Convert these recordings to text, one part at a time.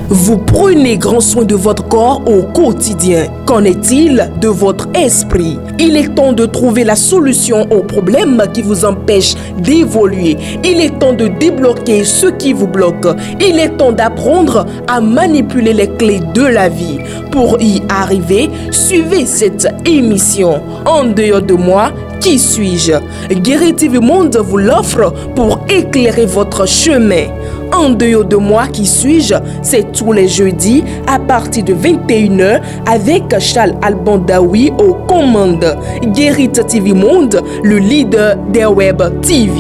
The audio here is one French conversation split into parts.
Vous prenez grand soin de votre corps au quotidien. Qu'en est-il de votre esprit? Il est temps de trouver la solution aux problèmes qui vous empêchent d'évoluer. Il est temps de débloquer ce qui vous bloque. Il est temps d'apprendre à manipuler les clés de la vie. Pour y arriver, suivez cette émission. En dehors de moi, qui suis-je? Guéri TV Monde vous l'offre pour éclairer votre chemin. En dehors de moi, qui suis-je? C'est tous les jeudis à partir de 21h avec Charles Albandaoui aux commandes. Guéri TV Monde, le leader des web TV.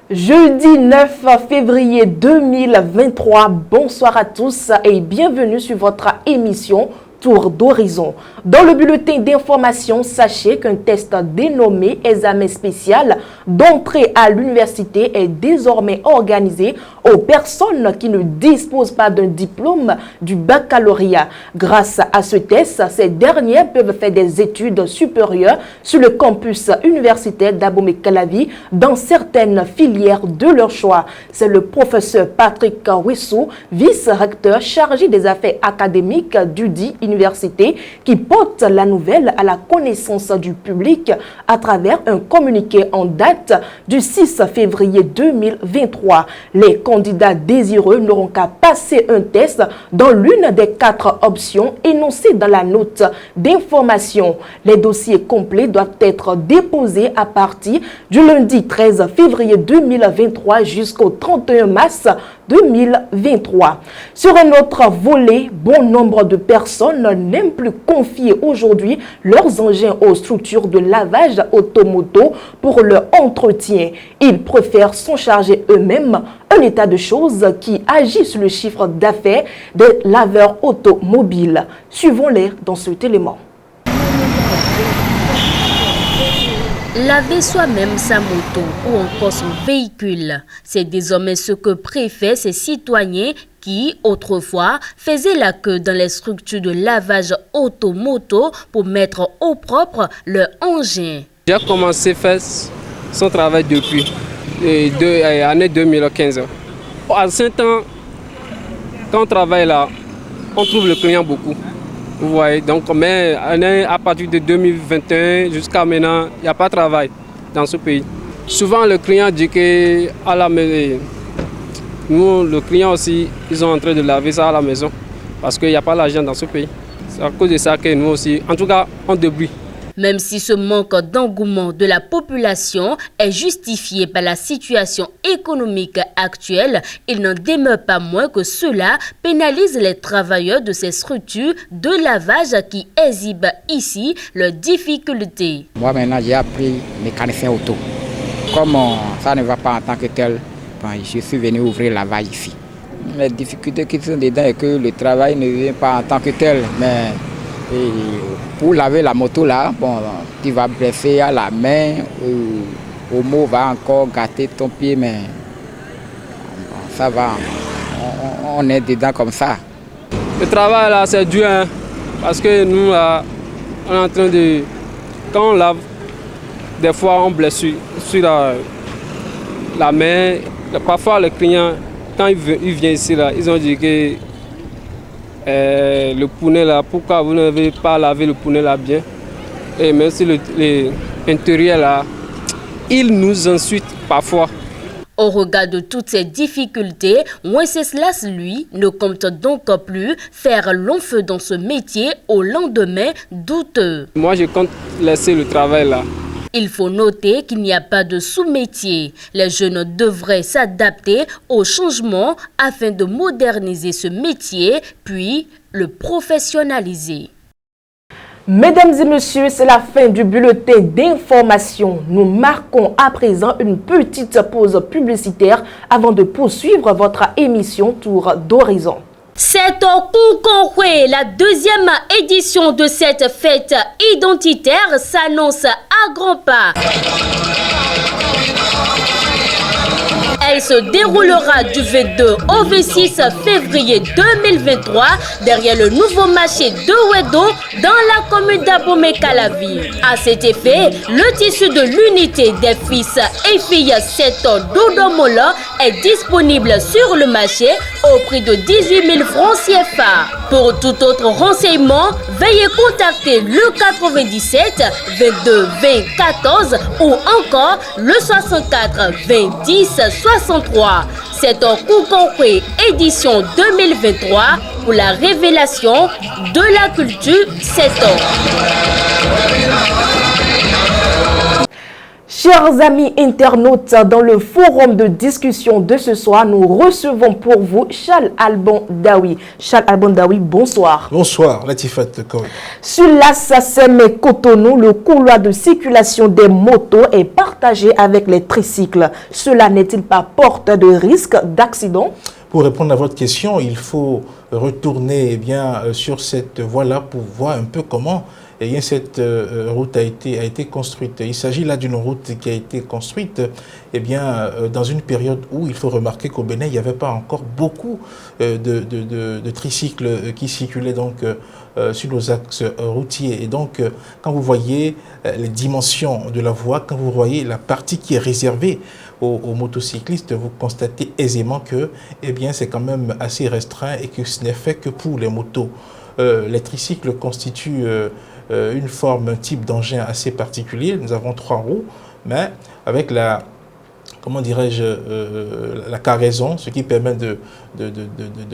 Jeudi 9 février 2023, bonsoir à tous et bienvenue sur votre émission Tour d'horizon. Dans le bulletin d'information, sachez qu'un test dénommé examen spécial d'entrée à l'université est désormais organisé aux personnes qui ne disposent pas d'un diplôme du baccalauréat. Grâce à ce test, ces dernières peuvent faire des études supérieures sur le campus universitaire d'Abomey-Calavi dans certaines filières de leur choix. C'est le professeur Patrick Wissou, vice-recteur chargé des affaires académiques du dit université, qui porte la nouvelle à la connaissance du public à travers un communiqué en date du 6 février 2023. Les candidats désireux n'auront qu'à passer un test dans l'une des 4 options énoncées dans la note d'information. Les dossiers complets doivent être déposés à partir du lundi 13 février 2023 jusqu'au 31 mars 2023. Sur un autre volet, bon nombre de personnes n'aiment plus confier aujourd'hui leurs engins aux structures de lavage automoto pour leur entretien. Ils préfèrent s'en charger eux-mêmes, un état de choses qui agit sur le chiffre d'affaires des laveurs automobiles. Suivons-les dans cet élément. Laver soi-même sa moto ou encore son véhicule, c'est désormais ce que préfèrent ces citoyens qui, autrefois, faisaient la queue dans les structures de lavage automoto pour mettre au propre leur engin. J'ai commencé à faire son travail depuis l'année 2015. À 5 ans, quand on travaille là, on trouve le client beaucoup. Vous voyez, donc, mais à partir de 2021 jusqu'à maintenant, il n'y a pas de travail dans ce pays. Souvent, le client dit qu'à la maison, nous, le client aussi, ils sont en train de laver ça à la maison parce qu'il n'y a pas d'argent dans ce pays. C'est à cause de ça que nous aussi, en tout cas, on débrouille. Même si ce manque d'engouement de la population est justifié par la situation économique actuelle, il n'en demeure pas moins que cela pénalise les travailleurs de ces structures de lavage qui exhibent ici leurs difficultés. Moi maintenant j'ai appris mécanicien auto. Comme ça ne va pas en tant que tel, je suis venu ouvrir lavage ici. Les difficultés qui sont dedans est que le travail ne vient pas en tant que tel, mais pour laver la moto là, bon, tu vas blesser à la main, au mot va encore gâter ton pied, mais bon, ça va, on est dedans comme ça. Le travail là c'est dur, hein, parce que nous là, on est en train de, quand on lave, des fois on blesse sur la main. Parfois le client, quand il vient ici là, ils ont dit que le pounet là, pourquoi vous n'avez pas lavé le pounet là bien? Et même si l'intérieur là, il nous insulte parfois. Au regard de toutes ces difficultés, Wenceslas, lui, ne compte donc plus faire long feu dans ce métier au lendemain douteux. Moi, je compte laisser le travail là. Il faut noter qu'il n'y a pas de sous-métier. Les jeunes devraient s'adapter aux changements afin de moderniser ce métier, puis le professionnaliser. Mesdames et messieurs, c'est la fin du bulletin d'information. Nous marquons à présent une petite pause publicitaire avant de poursuivre votre émission Tour d'horizon. C'est au Koukonwe, la deuxième édition de cette fête identitaire s'annonce à grands pas. Elle se déroulera du 22 au 26 février 2023 derrière le nouveau marché de Wedo dans la commune d'Abomey-Calavi. À cet effet, le tissu de l'unité des fils et filles 7 d'Odomola est disponible sur le marché au prix de 18 000 francs CFA. Pour tout autre renseignement, veuillez contacter le 97 22 20 14 ou encore le 64 20 10 63. C'est un Koukonkwe édition 2023 pour la révélation de la culture 7 ans. Chers amis internautes, dans le forum de discussion de ce soir, nous recevons pour vous Charles Alban Daoui. Charles Alban Daoui, bonsoir. Bonsoir, Latifat Koy. Sur l'Assasem et Cotonou, le couloir de circulation des motos est partagé avec les tricycles. Cela n'est-il pas porte de risque d'accident? Pour répondre à votre question, il faut retourner sur cette voie-là pour voir un peu comment cette route a été construite. Il s'agit là d'une route qui a été construite dans une période où il faut remarquer qu'au Bénin, il n'y avait pas encore beaucoup de tricycles qui circulaient donc sur nos axes routiers. Et donc, quand vous voyez les dimensions de la voie, quand vous voyez la partie qui est réservée aux motocyclistes, vous constatez aisément que c'est quand même assez restreint et que ce n'est fait que pour les motos. Les tricycles constituent une forme, un type d'engin assez particulier. Nous avons 3 roues, mais avec la cargaison, ce qui permet de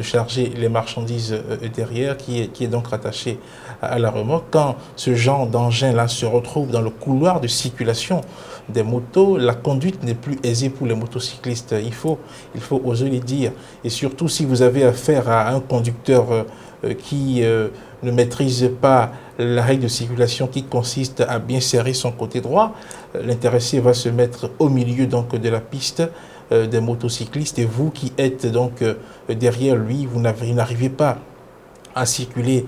charger les marchandises derrière, qui est donc rattaché à la remorque. Quand ce genre d'engin-là se retrouve dans le couloir de circulation des motos, la conduite n'est plus aisée pour les motocyclistes. Il faut oser le dire. Et surtout, si vous avez affaire à un conducteur qui ne maîtrise pas la règle de circulation qui consiste à bien serrer son côté droit, l'intéressé va se mettre au milieu donc de la piste des motocyclistes et vous qui êtes donc derrière lui, vous n'arrivez pas à circuler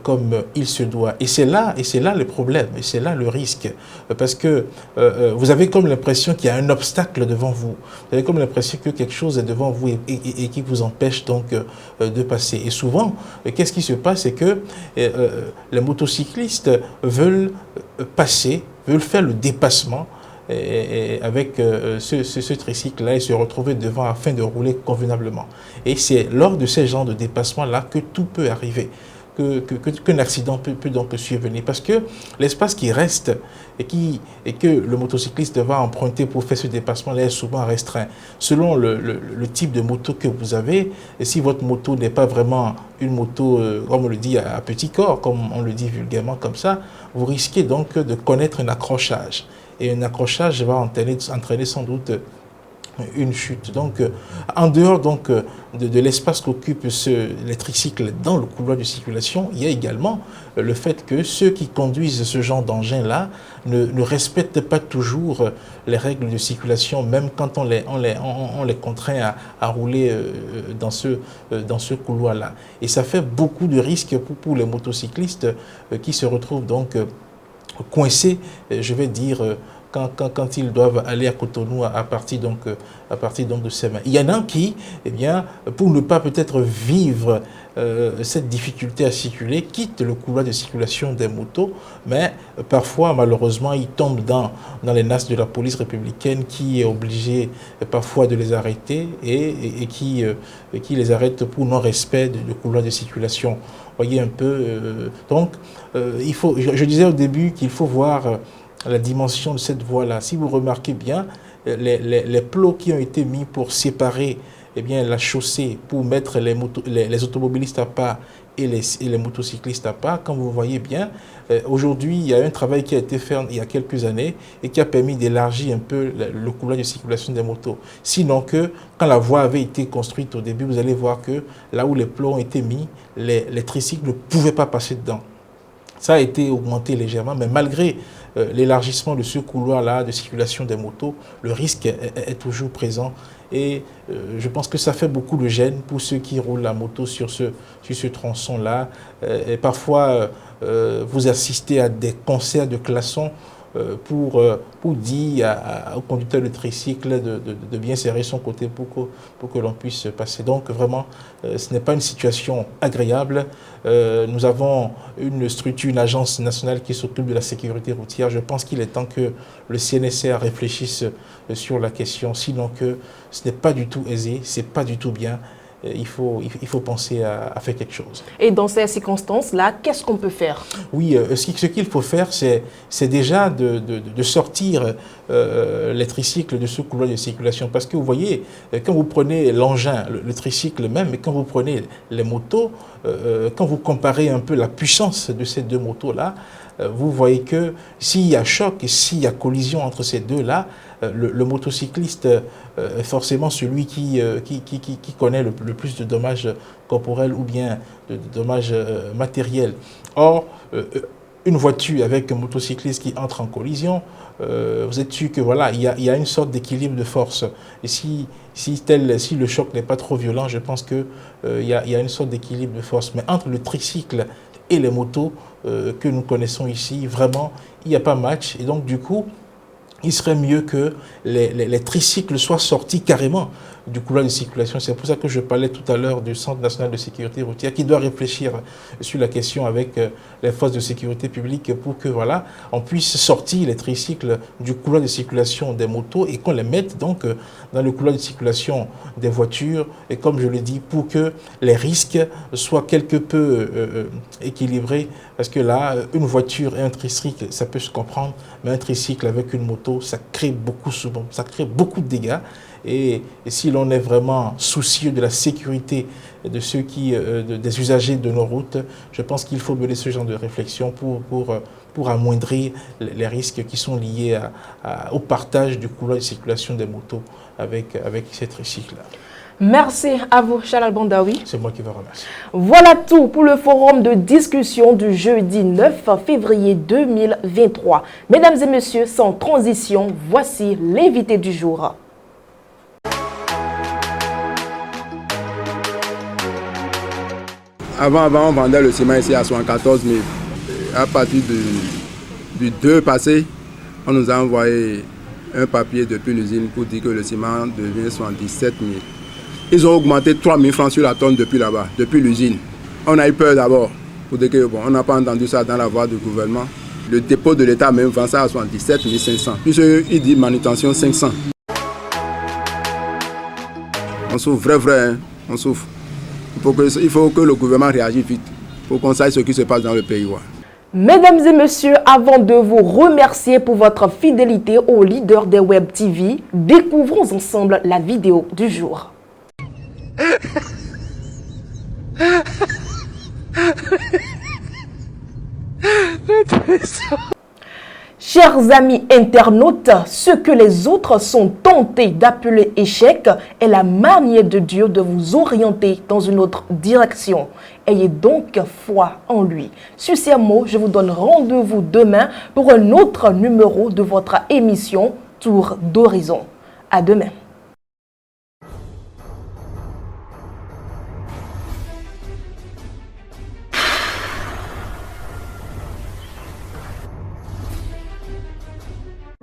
comme il se doit. Et c'est là le problème, et c'est là le risque. Parce que vous avez comme l'impression qu'il y a un obstacle devant vous. Vous avez comme l'impression que quelque chose est devant vous et qui vous empêche donc de passer. Et souvent, qu'est-ce qui se passe? C'est que les motocyclistes veulent passer, veulent faire le dépassement avec ce tricycle-là et se retrouver devant afin de rouler convenablement. Et c'est lors de ces genres de dépassement-là que tout peut arriver. Qu'un accident peut donc survenir. Parce que l'espace qui reste et que le motocycliste va emprunter pour faire ce dépassement est souvent restreint. Selon le type de moto que vous avez, et si votre moto n'est pas vraiment une moto, comme on le dit, à petit corps, comme on le dit vulgairement comme ça, vous risquez donc de connaître un accrochage. Et un accrochage va entraîner sans doute une chute. Donc, en dehors donc, de l'espace qu'occupent les tricycles dans le couloir de circulation, il y a également le fait que ceux qui conduisent ce genre d'engin-là ne respectent pas toujours les règles de circulation, même quand on les contraint à rouler dans ce couloir-là. Et ça fait beaucoup de risques pour les motocyclistes qui se retrouvent donc coincés, je vais dire, quand ils doivent aller à Cotonou à partir de ces mains. Il y en a qui, pour ne pas peut-être vivre cette difficulté à circuler, quittent le couloir de circulation des motos, mais parfois, malheureusement, ils tombent dans les nasses de la police républicaine qui est obligée parfois de les arrêter et qui les arrête pour non-respect du couloir de circulation. Voyez un peu. Donc, je disais au début qu'il faut voir la dimension de cette voie-là. Si vous remarquez bien, les plots qui ont été mis pour séparer la chaussée, pour mettre les automobilistes à part et les motocyclistes à part, quand vous voyez bien, aujourd'hui, il y a un travail qui a été fait il y a quelques années et qui a permis d'élargir un peu le couloir de circulation des motos. Sinon que, quand la voie avait été construite au début, vous allez voir que là où les plots ont été mis, les tricycles ne pouvaient pas passer dedans. Ça a été augmenté légèrement, mais malgré l'élargissement de ce couloir-là de circulation des motos, le risque est toujours présent. Et je pense que ça fait beaucoup de gêne pour ceux qui roulent la moto sur ce tronçon-là. Et parfois, vous assistez à des concerts de klaxons pour dire au conducteur de tricycle de bien serrer son côté pour que l'on puisse passer. Donc vraiment, ce n'est pas une situation agréable. Nous avons une structure, une agence nationale qui s'occupe de la sécurité routière. Je pense qu'il est temps que le CNSR réfléchisse sur la question, sinon que ce n'est pas du tout aisé, c'est pas du tout bien. Il faut penser à faire quelque chose. Et dans ces circonstances-là, qu'est-ce qu'on peut faire? Oui, ce qu'il faut faire, c'est déjà de sortir les tricycles de ce couloir de circulation. Parce que vous voyez, quand vous prenez l'engin, le tricycle même, et quand vous prenez les motos, quand vous comparez un peu la puissance de ces deux motos-là, vous voyez que s'il y a choc et s'il y a collision entre ces deux-là, le motocycliste est forcément celui qui connaît le plus de dommages corporels ou bien de dommages matériels. Or, une voiture avec un motocycliste qui entre en collision, vous êtes sûr que voilà, il y a une sorte d'équilibre de force. Et si le choc n'est pas trop violent, je pense qu'il y a une sorte d'équilibre de force. Mais entre le tricycle et les motos que nous connaissons ici, vraiment, il n'y a pas match. Et donc, du coup, il serait mieux que les tricycles soient sortis carrément du couloir de circulation. C'est pour ça que je parlais tout à l'heure du Centre national de sécurité routière qui doit réfléchir sur la question avec les forces de sécurité publique pour que voilà, on puisse sortir les tricycles du couloir de circulation des motos et qu'on les mette donc dans le couloir de circulation des voitures. Et comme je l'ai dit, pour que les risques soient quelque peu équilibrés, parce que là, une voiture et un tricycle, ça peut se comprendre, mais un tricycle avec une moto, ça crée beaucoup de dégâts. Et si l'on est vraiment soucieux de la sécurité de ceux des usagers de nos routes, je pense qu'il faut mener ce genre de réflexion pour amoindrir les risques qui sont liés au partage du couloir de circulation des motos avec ces tricycles-là. Merci à vous, Charles Bondaoui. C'est moi qui vous remercie. Voilà tout pour le forum de discussion du jeudi 9 février 2023. Mesdames et messieurs, sans transition, voici l'invité du jour. Avant, on vendait le ciment ici à 74 000. À partir du 2 passé, on nous a envoyé un papier depuis l'usine pour dire que le ciment devient 77 000. Ils ont augmenté 3 000 francs sur la tonne depuis là-bas, depuis l'usine. On a eu peur d'abord, pour dire que bon, on n'a pas entendu ça dans la voie du gouvernement. Le dépôt de l'État même vend ça à 77 500. Puisqu'il dit manutention 500. On souffre vrai, hein? On souffre. Il faut que le gouvernement réagisse vite pour qu'on sache ce qui se passe dans le pays. Ouais. Mesdames et messieurs, avant de vous remercier pour votre fidélité au leader des Web TV, découvrons ensemble la vidéo du jour. Chers amis internautes, ce que les autres sont tentés d'appeler échec est la manière de Dieu de vous orienter dans une autre direction. Ayez donc foi en lui. Sur ces mots, je vous donne rendez-vous demain pour un autre numéro de votre émission Tour d'Horizon. À demain.